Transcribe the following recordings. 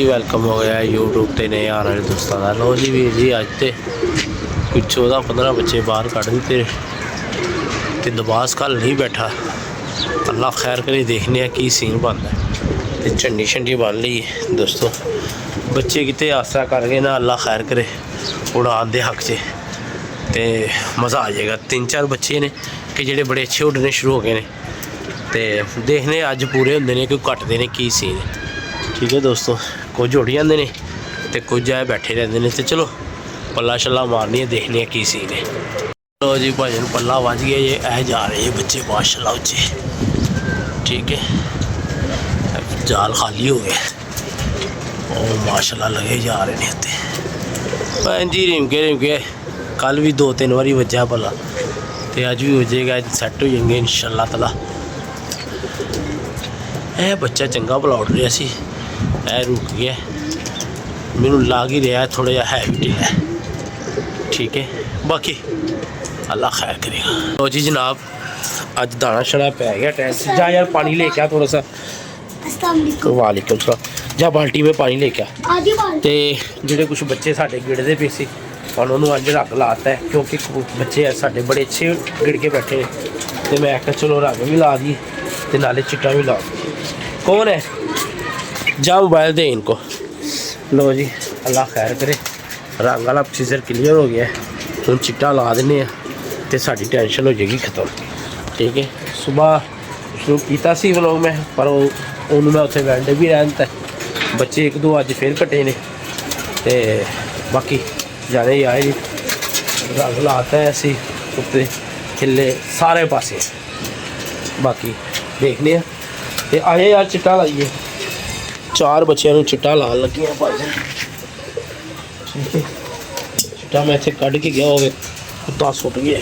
Welcome हो गया YouTube ते नए आने वाले दोस्तों का। लो जी वीर जी अज तो कुछ 14-15 बच्चे बाहर कढ़ दिते तो दबास कल नहीं बैठा। अल्लाह खैर करे, देखने की सीन बनता है। तो झंडी शंडी बन ली दोस्तों, बच्चे कितने आसरा कर गए ना, अल्लाह खैर करे उड़ान दे हक से तो मज़ा आ जाएगा। 3-4 बच्चे ने कि जेडे बड़े अच्छे उड़ने शुरू हो गए हैं तो देखने अज पूरे होंगे ने कि घटते हैं की सीन है। ठीक है दोस्तों, कुछ उड़ जाते हैं तो कुछ आए बैठे रहते हैं। तो चलो पल्ला शल्ला मारनी है, देखने की सीन है। लो जी भजन पल्ला बज गया ये, ऐ जा रहे हैं बच्चे माशाल्लाह उच्चे। ठीक है, जाल खाली हो गया और माशाल्लाह लगे जा रहे हैं उत्ते। भैन जी रिमके कल भी 2-3 बारी वजह पल्ला तो अज भी वजेगा, सैट हो जाएंगे इंशाल्लाह तआला। ए बच्चा चंगा भला उड़ रहा सी, ए रुक गया, मैनू लग ही रहा थोड़ा जहा है भी ढिला। ठीक है, बाकी अल्लाह खैर करेगा। लो जी जनाब अज दाना शना पै गया टेस्ट। जा यार पानी लेके आ थोड़ा सा। वालेकुम सलाम। जा बाल्टी में पानी लेके आ। तो जोड़े कुछ बच्चे साढ़े गिड़ते पे सी उन्होंने अज रंग लाता है, क्योंकि बच्चे साढ़े बड़े अच्छे गिड़ के बैठे तो मैं आख्या चलो रंग भी ला दी तो नाले चिट्टा भी ला दी। कौन है? जा मोबाइल दे इनको। लो जी अल्लाह खैर करे, रंग वाला सीजर क्लीयर हो गया, हम चिट्टा ला देने तो साड़ी टेंशन हो जाएगी खत्म। ठीक है, सुबह शुरू किया सी व्लॉग में, पर उन्होंने मैं उत्थे वैंडे भी रहता बच्चे 1-2 अज फिर कटे ने तो बाकी जाने ही आए नहीं। रंग लाता है असी उत्ते थल्ले सारे पासे। बाकी देखने तो आए यार चिट्टा लाइए, 4 बच्चों चिट्टा लान लगे भाई। ठीक है, चिट्टा मैं इतने कढ़ के गया होवे कुत्ता सुट गया।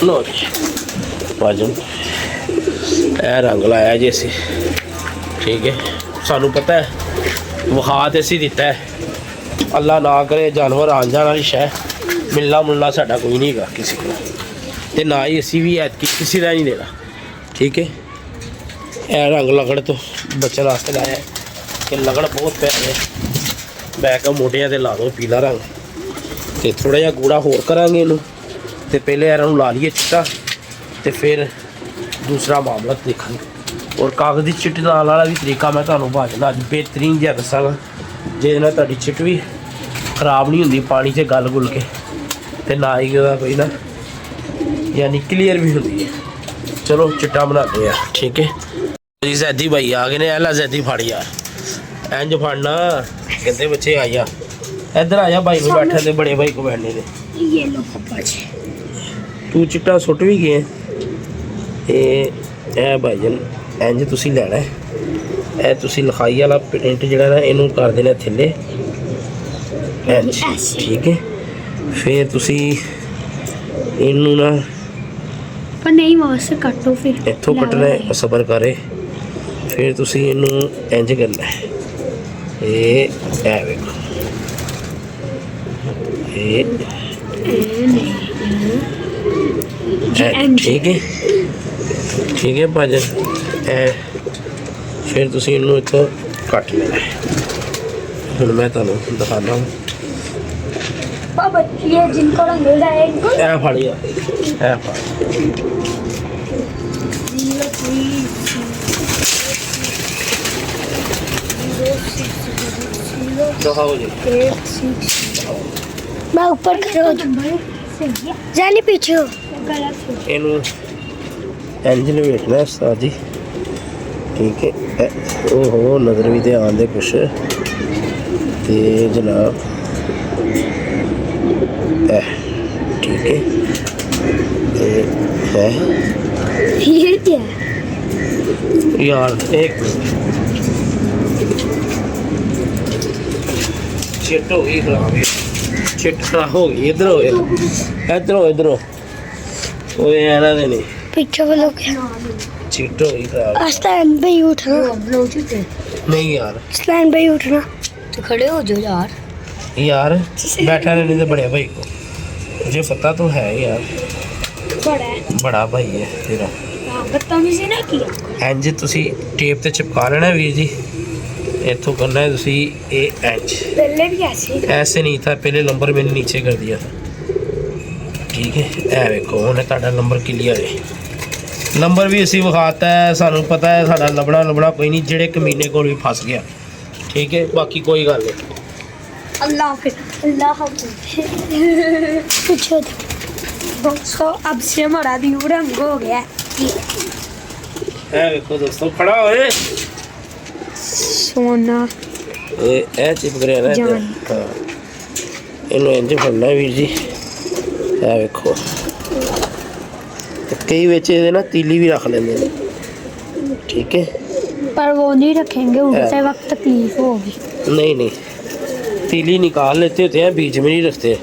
लो जी भाजन ए रंग लाया जी असी। ठीक है, सानू पता है विखा तो असी दिता है, अल्लाह ना करे जानवर आन जाने वाली शह मिलना मुलना साडा कोई नहीं है किसी को, तो ना ही असी भी ऐतकी किसी का नहीं देना। ठीक है, ए रंग लगड़ तो बच्चन वास्ते लाया है कि लगड़ बहुत पै गए। बैक मोटिया से ला दो पीला रंग तो थोड़ा जहा गूड़ा होर करांगे इनू तो पहले इन्हों ला लीए चिट्टा तो फिर दूसरा मामला देखेंगे। और कागज़ी चिट्ट लाने वाला भी तरीका मैं तुम्हें भाजना अज बेहतरीन जहा दसागा, जिसदे तुहाडी चिट्ट भी खराब नहीं होंदी पानी से गल गुल के, तो ना ही कोई ना यानी क्लीयर भी होंदी है। चलो चिट्टा बनाते हैं। ठीक है जी, जैदी भाई आ गए ने। एला जैदी फड़ यार, इंज फड़ना कहते बच्चे आ जा, इधर आ जा भाई को बैठे थे, बड़े भाई को बैठने दे। ये लो पापा जी, तू चिट्टा सुट भी गए ए भाईजन इंज तुसी लैना है। ए तुसी लिखाई वाला प्रिंट जिहड़ा ना इनू कर देना थल्ले इंज। ठीक है, फिर तुसी इनू ना पर नहीं वहां से काटो, फिर इत्थों कटना है, सबर करे। फिर तुसी इनू इंज करना है, ए वेखो ठीक है। ठीक है भाजन ए फिर तुसी इनू इत्थों कट लेना है। हुण मैं तुहानूं दिखाना हूँ। ये जिनको रंग लगाएंगे ए फड़ यार, ए फड़ मैं ऊपर खड़े हो जाने पीछे हो। इनू इंज लपेटना उस्ताद जी। ठीक है, ओहो नज़र भी तो आंदे कुछ ते जनाब ठीक है। ये क्या यार एक चिट हो गई खराब, चिट खराब हो गई। इधर हो इधर हो इधर हो नहीं पीछे वालों क्या चिट हो गई खराब। स्टैंड पे ही उठना नहीं यार, स्टैंड पे ही उठना तो खड़े हो जाओ यार। बैठा रहने से बड़े भाई को मुझे पता तो है यार। बड़ा है बड़ा भाई है तेरा। हाँ, बदतमीजी ना किया इंज तुसी टेप ते चिपका लेना वीर जी। इथों करना है तुसी ये इंज। पहले भी ऐसे नहीं था, पहले नंबर मैंने नीचे कर दिया था। ठीक है, ए देखो हुण तुहाडा नंबर क्लियर है। नंबर भी असी विखाता है, सानू पता है साडा लबड़ा कोई नहीं, जेड़े कमीने कोल भी फस गया। ठीक है, बाकी कोई गल नहीं। अल्लाह हाफिज़ पूछो दोस्तों, अब से हमारा व्यू रंग हो गया है। ए देखो दोस्तों, खड़ा होए सोना ए चिपक रहा ना जान। हाँ, इन्हों इंज फड़ना है वीर जी। ए देखो, कई बेचे ना तीली भी रख लेंगे। ठीक है, पर वो नहीं रखेंगे, उड़ते वक्त तकलीफ होगी। नहीं तीली निकाल लेते होते हैं, बीच में नहीं रखते।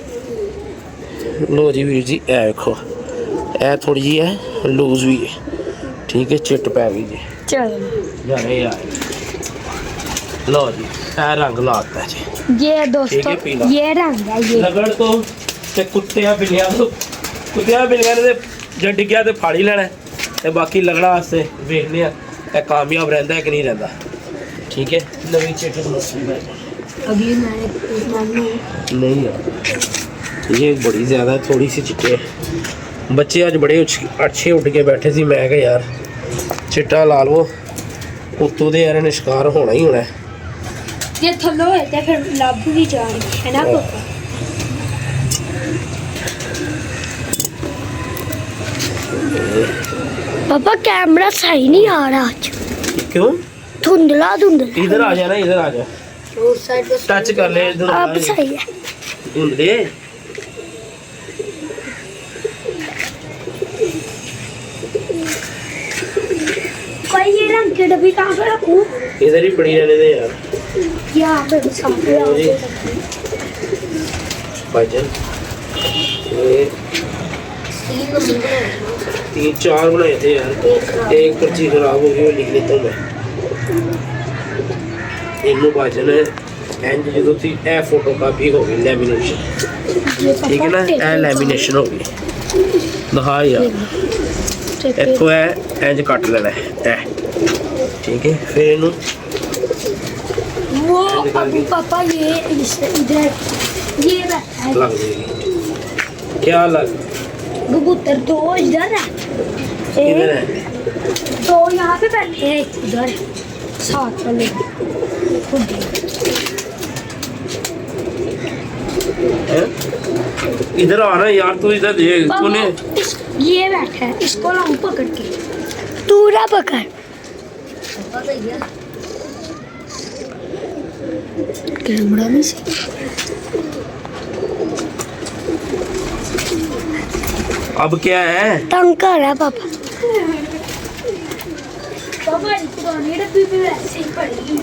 लो जी वीर जी, ए देखो ए थोड़ी जी है लूज भी है। ठीक है, चिट पै गई जी। चलो जाने यार, लो जी ए रंग लाता जी। ये ठीक दोस्तों है, पीला। ये रंग है ये। लगड़ तो ते कुत्तियां बिल्लियां ने जे डिग्गिया तो फाड़ ही लेना ते बाकी लगड़ा वास्ते वेखने ए कामयाब रहिंदा है कि नहीं रहिंदा। ठीक है, नवीं चिट अगली मैंने नहीं यार, ये बड़ी ज़्यादा थोड़ी सी चिट्टे है। बच्चे आज बड़े अच्छे उठ के बैठे सी, मैं कहा यार चिट्टा ला लो, उत्तों दे यार ने शिकार होना ही होना है। ये थल्लो है ते फिर लब भी जा रही है ना पापा। पापा कैमरा सही नहीं आ रहा आज, क्यों? धुंधला इधर आ जा ना, इधर आ जा, टच कर ले इधर। अब सही है। धुंधले कोई ये रंग की डब्बी कहाँ पे रखूं? इधर ही पड़ी रहने दे यार। यहाँ पे भी सामने लो जी भाईजान, ये 3-4 बनाए थे यार, एक पर्ची खराब हो गई, वो लिख लेता हूँ मैं। इनू भाईजान इंज जो थी ए फोटो कापी हो गई, लैमीनेशन। ठीक है ना, ए लैमीनेशन हो गई। दिखा यार, इतों है इंज कट लेना है ए। ठीक है, फिर इनू वो अब पापा ये इधर ये बैठा है लग जाएगी। क्या लग कबूतर, दो इधर है इधर है, दो यहाँ पे बैठे हैं, एक उधर है, साथ वाले हैं? इधर आना यार, तू इधर देख तूने। ये बैठा है, इसको लाऊं पकड़ के, पूरा पकड़। कैमरा नहीं सही। अब क्या है? तंग कर रहा है पापा। पापा पुरानी डब्बी भी वैसे ही पड़ी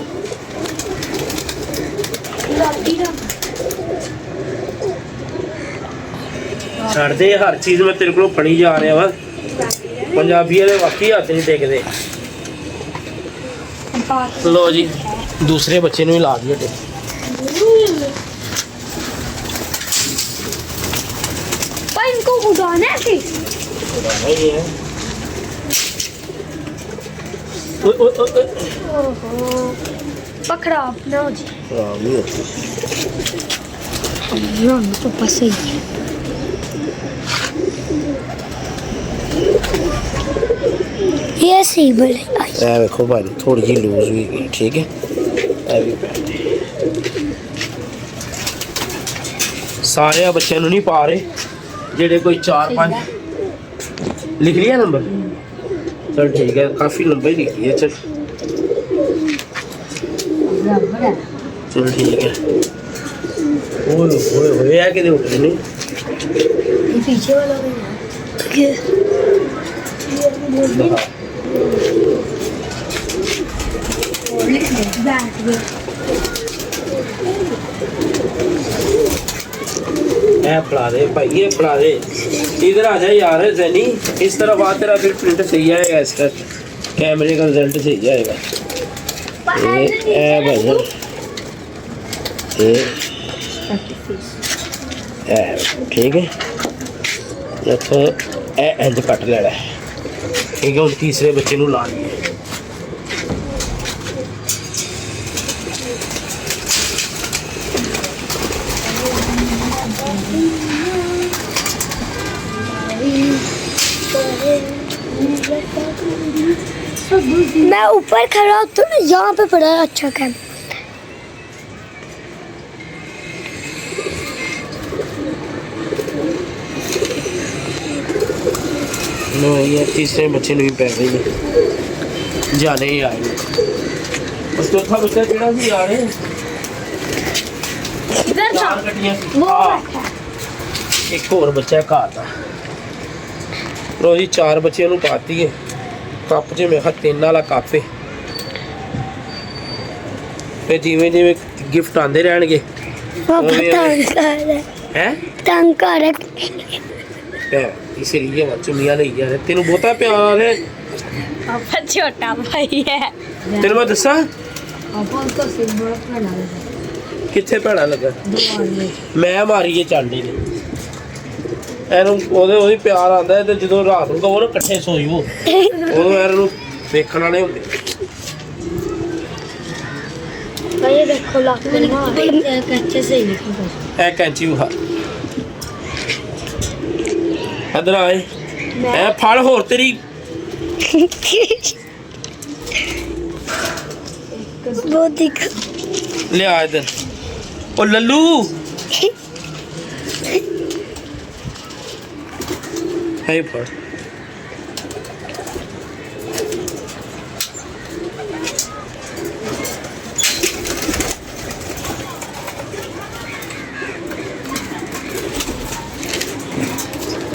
छड़ दे, हर चीज में तेरे को फड़ी जा रहा वा। पंजाबी वाले वाकई हाथ नहीं टेकते। लो जी, दूसरे बच्चे ने भी ला दिया टेक। इनको उड़ाना है कि नहीं है। ओहो पकड़ा अपना हो जी। नहीं होती। रंग पापा सही है। ये सही बोले। ए देखो भाई, थोड़ी जी लूज हुई गई। ठीक है, ए भी पैंट सारे बच्चों नहीं पा रहे, जेडे कोई 4-5 लिख लिया नंबर। चल ठीक है, काफी लंबा ही लिख लिया। चल ठीक है। ओए ओए ओए, आ के उठ नहीं। पीछे वाला भी फड़ा दे भाई, ये फड़ा दे। इधर आ जाए यार जैनी, इस तरफ आ, तेरा फिर प्रिंट सही आएगा, इसका कैमरे का रिजल्ट सही आएगा। ठीक है, देखो इंज कट लेना है ठीक है। हम तीसरे बच्चे नूं ला लिए मैं ऊपर खड़ा हूँ तो यहाँ पे पड़ा है अच्छा कैम। नो ये तीसरे बच्चे नूं ही पै गई है जाने ही आए और चौथा बच्चा केड़ा सी यार इधर था चार कटियां सी। वो हाँ, बैठा है। एक और बच्चा है घर का लो जी 4 बच्चे नूं पाती है कप च मेरे खा 3 वाला कप है फिर जिवें जिवें गिफ्ट आंदे रहणगे पापा ओए, ओए। तंग कर रहा है हैं तंग कर रहा इसलिए चुमिया ले जा रहे तेनू बहुता प्यार है पापा छोटा भाई है। तेनू मैं दसा पापा उसको सिर बड़ा पहना लगा किथे भैड़ा लगा दीवार में। मैं मारी है चांडी ने ਇਹਨੂੰ ਉਹਦੇ ਪਿਆਰ ਆਉਂਦਾ ਹੈ ਤੇ ਜਦੋਂ ਰਾਤ ਨੂੰ ਕਹੋ ਨਾ ਇਕੱਠੇ ਸੋਈਓ ਉਦੋਂ ਇਹਨੂੰ ਵੇਖਣ ਵਾਲੇ ਹੁੰਦੇ ये देखो कच्चे से ही निकल ਐ ਕੈਂਚੀ ਵਿਖਾ ਇਧਰ ਆਏ ਐ ਫੜ ਹੋਰ ਤੇਰੀ वो दिख ਲਿਆ ਇਧਰ ਉਹ ਲੱਲੂ ਹੈ ਫੜ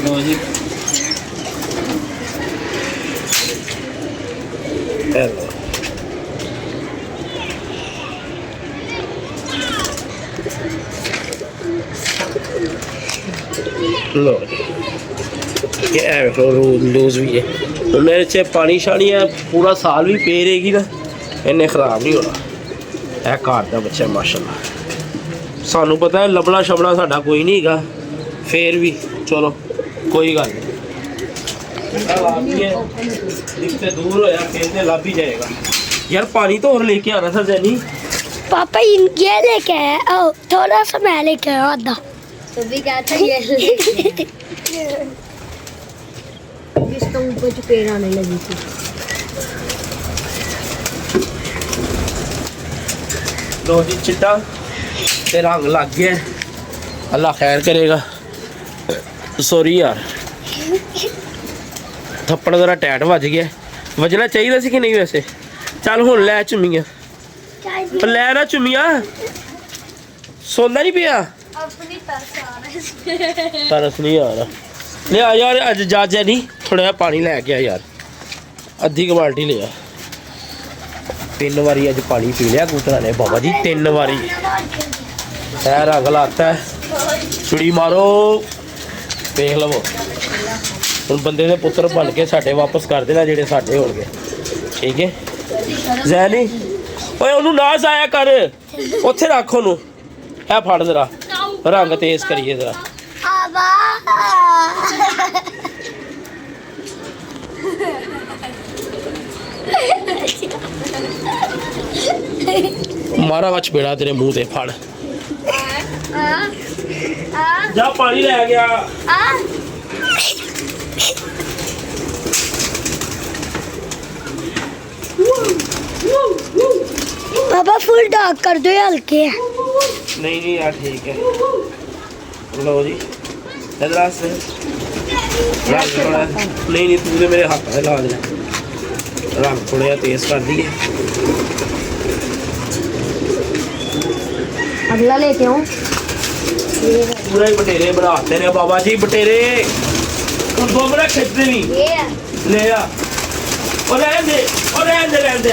लो जी हेलो लो ये लूज भी है तो मेरे च पानी शानी है पूरा साल भी पे रहेगी ना इन्हें खराब नहीं होना है घर का बच्चा माशाल्लाह सानू पता है लबना शबना साडा कोई नहीं हैगा फिर भी चलो कोई गल नहीं दूर होया फिर ते लभ ही जाएगा यार पानी तो और लेके आना था जैनी पापा ये लेके आया ओ थोड़ा सा मैं लेके आया आधा तो भी कहता ये जिसका ऊपर चपेड़ आने लगी थी। लो जी चिट्टा ते रंग लग गया अल्लाह खैर करेगा सॉरी यार थप्पड़ जरा टैट वज गया वजना चाहिए सी कि नहीं वैसे चल हुण लै चुम्मियां लै ना चुम्मियां सोंदा नहीं पिया अपनी तरस नहीं आ रहा ले आ यार अज जा नहीं थोड़ा जिहा पानी लै के आ यार अद्धी क बाल्टी लिया 3 बारी अज पानी पी लिया कबूतरा ने बाबा जी 3 बारी है रंग लाता है छुड़ी मारो देख लवो हम बंदे दे पुत्र बन के साडे वापस कर देना जेडे साडे होणगे ठीक है जैनी ओए ओनू ना जाया कर उत्थे रख ओनू है फड़ जरा रंग तेज करिए जरा मारा वा चपेड़ा तेरे मुंह ते फड़ जा पानी लै गया पापा फुल डार्क कर दो ये हल्के है नहीं यार ठीक है लो जी इधर आ से रंग थोड़ा नहीं तू तो मेरे हाथ में ला देना रंग थोड़ा तेज कर दिए अगला लेते हूँ पूरा ही बटेरे बनाते रहे बाबा जी बटेरे तुम दो मिनट खिंचते नहीं ले आ और रहने दे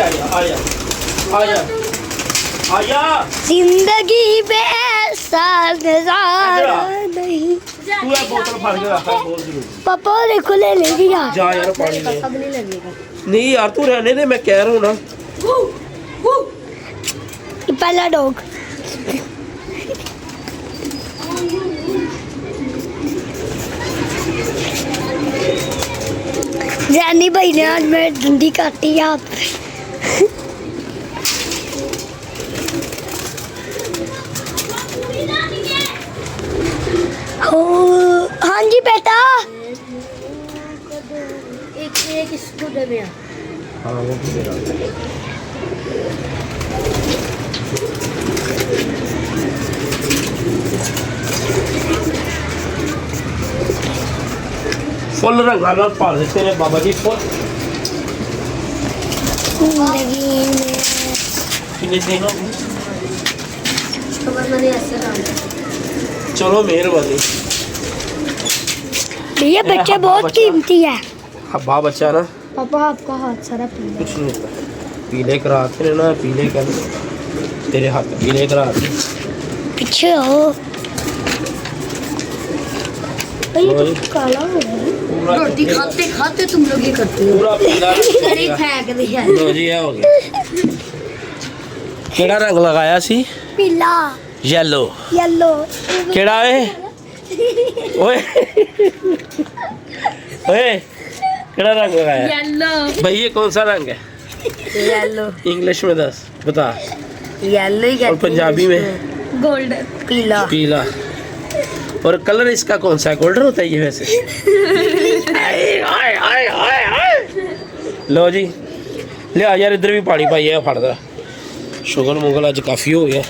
आजा जिंदगी बेसा नजारा नहीं तू ये बोतल फाड़ के रखा बोल जरूर पापा देखो ले लेगी यार जा यार पानी ले सब नहीं लगेगा नहीं यार तू रहने दे मैं कह रहा हूँ ना पहला डॉग जानी भाई ने आज मेरी डंडी काटी हाथ पे। ओ हाँ जी बेटा। एक इसको दे दिया। हाँ वो भी दे रहा फुल रंग वाला पा देते हैं बाबा जी फुल जिंदगी में कितने दिन हो गए? मैंने ऐसे चलो मेहरबानी भैया बच्चे बहुत कीमती है। हब्बा बच्चा ना पापा आपका हाथ सारा पीला। कुछ नहीं होता पीले कराते हैं ना पीले कर तेरे हाथ पीले कराते पीछे हो भाई काला हो गया। रोटी खाते खाते तुम लोग ये करते हो। पूरा पीला तेरी फेंक दिया लो जी ये हो गया केड़ा रंग लगाया सी पीला येलो येलो केड़ा है ओए ओए केड़ा रंग लगाया येलो भाई ये कौन सा रंग है येलो इंग्लिश में दस बता येलो ही और पंजाबी में गोल्डन पीला पीला और कलर इसका कौन सा है गोल्डन होता है ये वैसे आए, आए, आए, आए, आए। लो जी ले आ यार इधर भी पानी पाई है फड़ दे शुगर मुगल आज काफी हो गया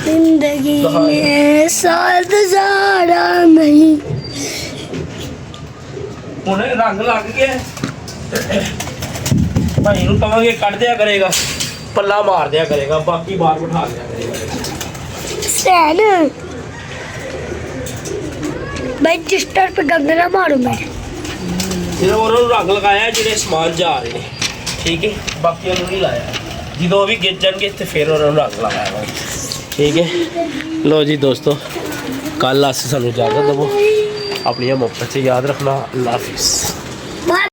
जिंदगी में साथ ज़्यादा नहीं। उन्हें रंग लग गया भाई ਨੂੰ ਕਵਾਂਗੇ ਕੱਢ ਦਿਆ ਕਰੇਗਾ ਪੱਲਾ ਮਾਰ ਦਿਆ ਕਰੇਗਾ ਬਾਕੀ ਬਾਹਰ ਬਿਠਾ ਦਿਆ ਕਰੇਗਾ सैन भाई जिस्टर पे गंद ना मारो मेरे। ਜਦੋਂ ਉਹਨਾਂ ਨੂੰ ਰੰਗ ਲਗਾਇਆ ਜਿਹੜੇ ਸਮਾਨ ਜਾ ਰਹੇ ਨੇ ਠੀਕ ਹੈ ਬਾਕੀਆਂ ਨੂੰ ਨਹੀਂ ਲਾਇਆ ਜਦੋਂ ਵੀ ਗਿਰ ਜਾਣਗੇ ਤੇ ਫਿਰ ਉਹਨਾਂ ਨੂੰ ਰੰਗ ਲਗਾਇਆ ਠੀਕ ਹੈ ਲੋ ਜੀ ਦੋਸਤੋ ਕੱਲ ਅਸੀਂ ਸਾਨੂੰ ਇਜਾਜ਼ਤ ਦੇਵੋ ਆਪਣੀਆਂ ਮੁਹੱਬਤ 'ਚ ਯਾਦ ਰੱਖਣਾ ਅੱਲਾ ਹਾਫਿਜ਼।